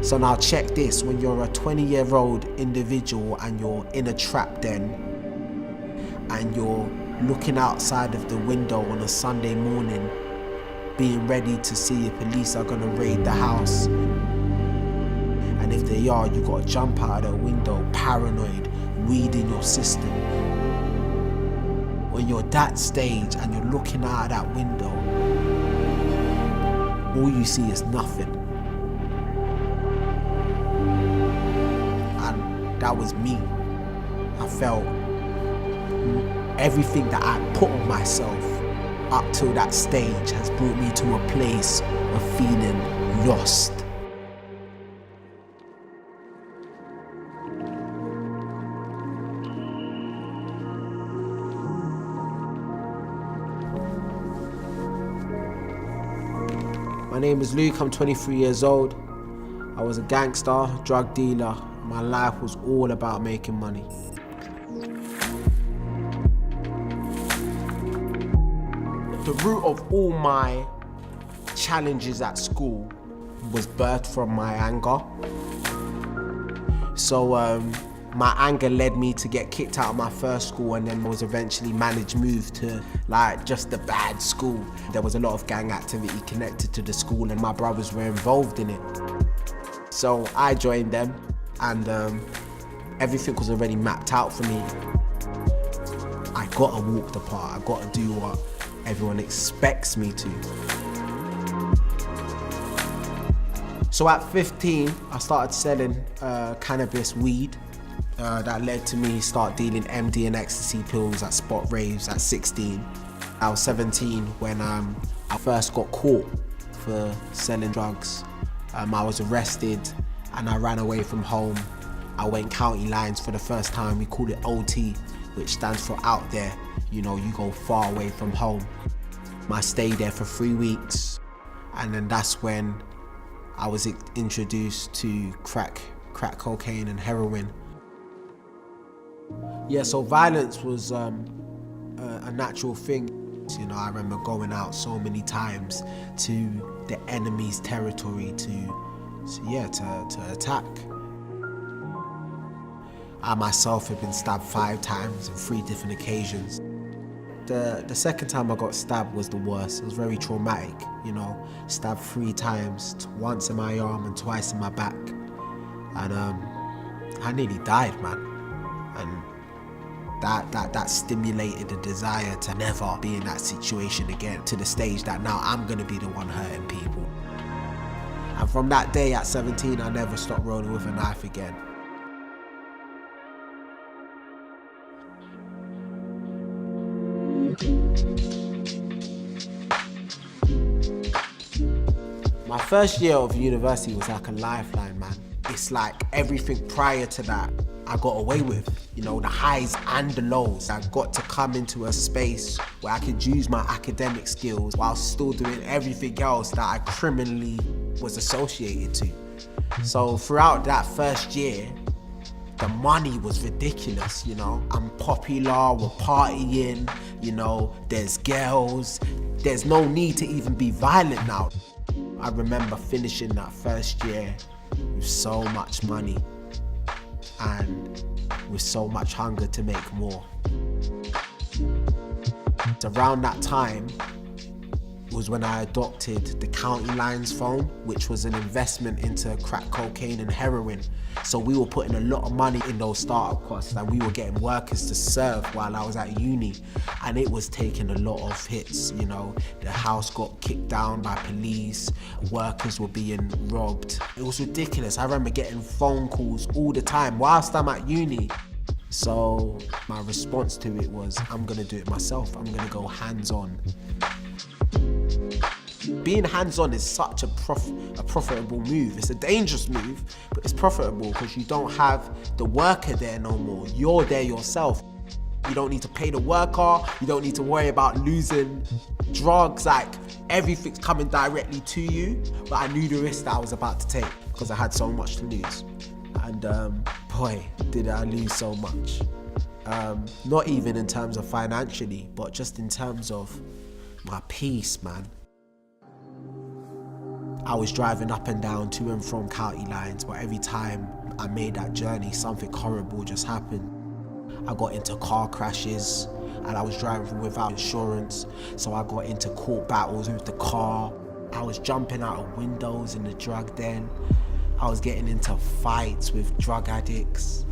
So now check this, when you're a 20-year-old individual and you're in a trap den and you're looking outside of the window on a Sunday morning, being ready to see if police are gonna raid the house. And if they are, you gotta jump out of the window, paranoid, weed in your system. When you're that stage and you're looking out of that window, all you see is nothing. And that was me. I felt everything that I put on myself up till that stage has brought me to a place of feeling lost. My name is Luke, I'm 23 years old. I was a gangster, drug dealer. My life was all about making money. The root of all my challenges at school was birthed from my anger. So my anger led me to get kicked out of my first school, and then was eventually moved to like just a bad school. There was a lot of gang activity connected to the school and my brothers were involved in it. So I joined them and everything was already mapped out for me. I gotta walk the part, I gotta do what everyone expects me to. So at 15, I started selling cannabis weed. That led to me start dealing MD and ecstasy pills at spot raves at 16. I was 17 when I first got caught for selling drugs. I was arrested and I ran away from home. I went county lines for the first time. We call it OT, which stands for out there. You know, you go far away from home. I stayed there for 3 weeks, and then that's when I was introduced to crack cocaine and heroin. Yeah, so violence was a natural thing. You know, I remember going out so many times to the enemy's territory to attack. I myself had been stabbed 5 times on 3 different occasions. The second time I got stabbed was the worst. It was very traumatic, you know, stabbed 3 times, once in my arm and twice in my back. And I nearly died, man. And that stimulated a desire to never be in that situation again, to the stage that now I'm gonna be the one hurting people. And from that day at 17, I never stopped rolling with a knife again. My first year of university was like a lifeline, man. It's like everything prior to that I got away with, you know, the highs and the lows. I got to come into a space where I could use my academic skills while still doing everything else that I criminally was associated to. So throughout that first year, the money was ridiculous, you know. I'm popular, we're partying, you know, there's girls. There's no need to even be violent now. I remember finishing that first year with so much money and with so much hunger to make more. Around that time was when I adopted the county lines phone, which was an investment into crack cocaine and heroin. So we were putting a lot of money in those startup costs and we were getting workers to serve while I was at uni. And it was taking a lot of hits, you know. The house got kicked down by police, workers were being robbed. It was ridiculous. I remember getting phone calls all the time whilst I'm at uni. So my response to it was, I'm gonna do it myself. I'm gonna go hands-on. Being hands-on is such a profitable move. It's a dangerous move, but it's profitable because you don't have the worker there no more. You're there yourself. You don't need to pay the worker. You don't need to worry about losing drugs. Like, everything's coming directly to you. But I knew the risk that I was about to take because I had so much to lose. And boy, did I lose so much. Not even in terms of financially, but just in terms of my peace, man. I was driving up and down to and from county lines, but every time I made that journey, something horrible just happened. I got into car crashes and I was driving without insurance, so I got into court battles with the car. I was jumping out of windows in the drug den. I was getting into fights with drug addicts.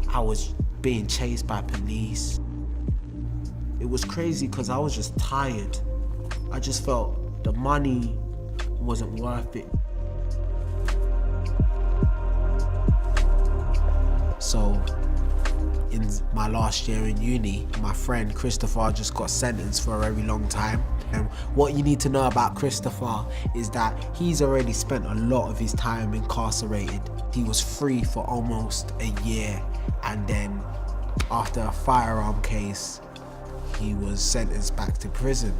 I was being chased by police. It was crazy because I was just tired. I just felt the money wasn't worth it. So in my last year in uni, my friend Christopher just got sentenced for a very long time. And what you need to know about Christopher is that he's already spent a lot of his time incarcerated. He was free for almost a year, and then after a firearm case, he was sentenced back to prison.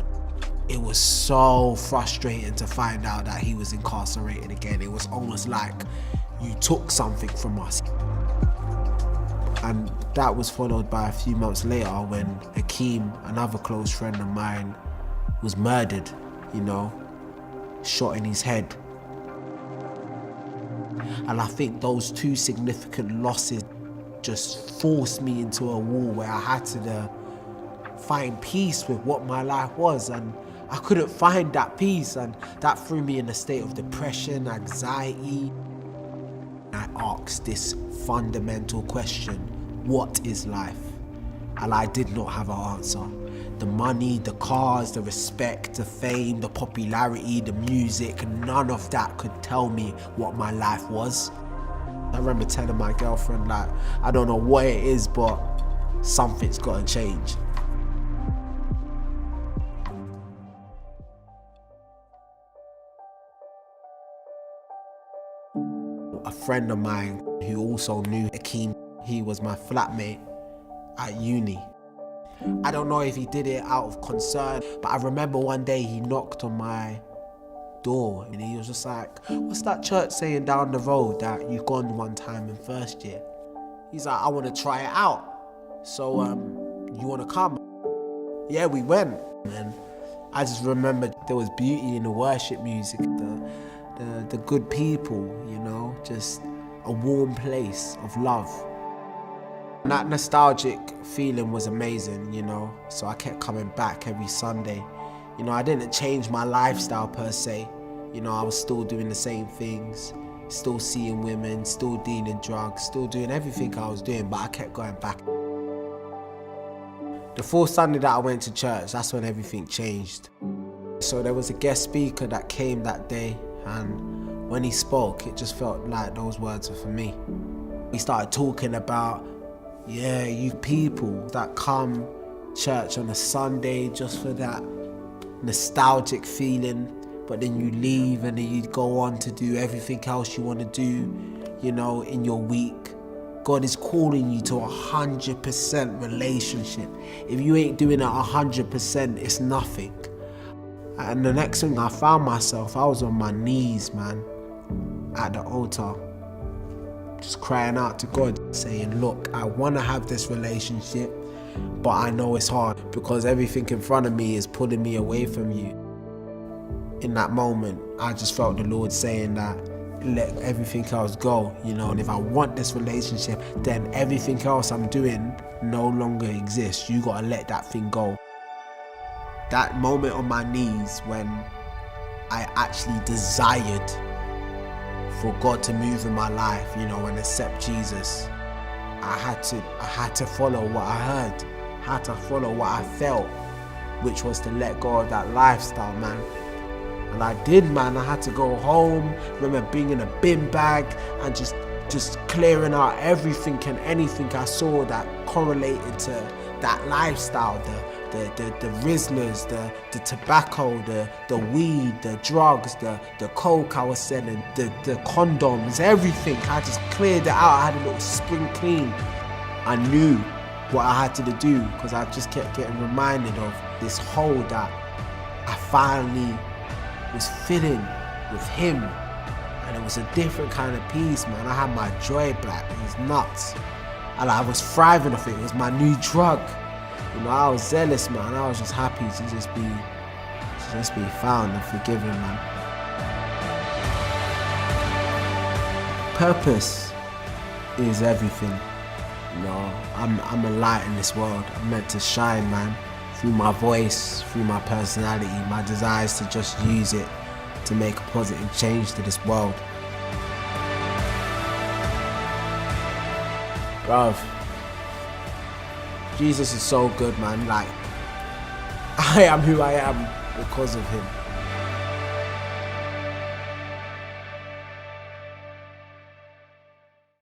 It was so frustrating to find out that he was incarcerated again. It was almost like you took something from us. And that was followed by a few months later when Hakeem, another close friend of mine, was murdered, shot in his head. And I think those two significant losses just forced me into a wall where I had to find peace with what my life was, and I couldn't find that peace, and that threw me in a state of depression, anxiety. I asked this fundamental question: what is life? And I did not have an answer. The money, the cars, the respect, the fame, the popularity, the music, none of that could tell me what my life was. I remember telling my girlfriend, I don't know what it is, but something's gotta change. A friend of mine who also knew Hakeem, he was my flatmate at uni. I don't know if he did it out of concern, but I remember one day he knocked on my door and he was just like, "What's that church saying down the road that you've gone one time in first year?" He's like, "I want to try it out. So, you want to come?" Yeah, we went. And I just remember there was beauty in the worship music, the good people, just a warm place of love. And that nostalgic feeling was amazing, so I kept coming back every Sunday. I didn't change my lifestyle per se. I was still doing the same things, still seeing women, still dealing drugs, still doing everything I was doing, but I kept going back. The fourth Sunday that I went to church, that's when everything changed. So there was a guest speaker that came that day, and when he spoke, it just felt like those words were for me. He started talking about, you people that come church on a Sunday just for that nostalgic feeling, but then you leave and then you go on to do everything else you want to do, in your week. God is calling you to 100% relationship. If you ain't doing it 100%, it's nothing. And the next thing I found myself, I was on my knees, man, at the altar, just crying out to God, saying, "Look, I want to have this relationship, but I know it's hard because everything in front of me is pulling me away from you." In that moment, I just felt the Lord saying that, let everything else go, and if I want this relationship, then everything else I'm doing no longer exists. You gotta let that thing go. That moment on my knees when I actually desired for God to move in my life, and accept Jesus, I had to follow what I heard, I had to follow what I felt, which was to let go of that lifestyle, man. And I did, man. I had to go home, remember being in a bin bag and just clearing out everything and anything I saw that correlated to that lifestyle, the Rizzlers, the tobacco, the weed, the drugs, the coke I was selling, the condoms, everything. I just cleared it out. I had a little spring clean. I knew what I had to do because I just kept getting reminded of this hole that I finally was filling with him. And it was a different kind of peace, man. I had my joy back. It was nuts. And I was thriving off it. It was my new drug. I was zealous, man. I was just happy to just be found and forgiven, man. Purpose is everything. You know, I'm a light in this world. I'm meant to shine, man. Through my voice, through my personality, my desires to just use it to make a positive change to this world. Bruv, Jesus is so good, man. Like, I am who I am because of him.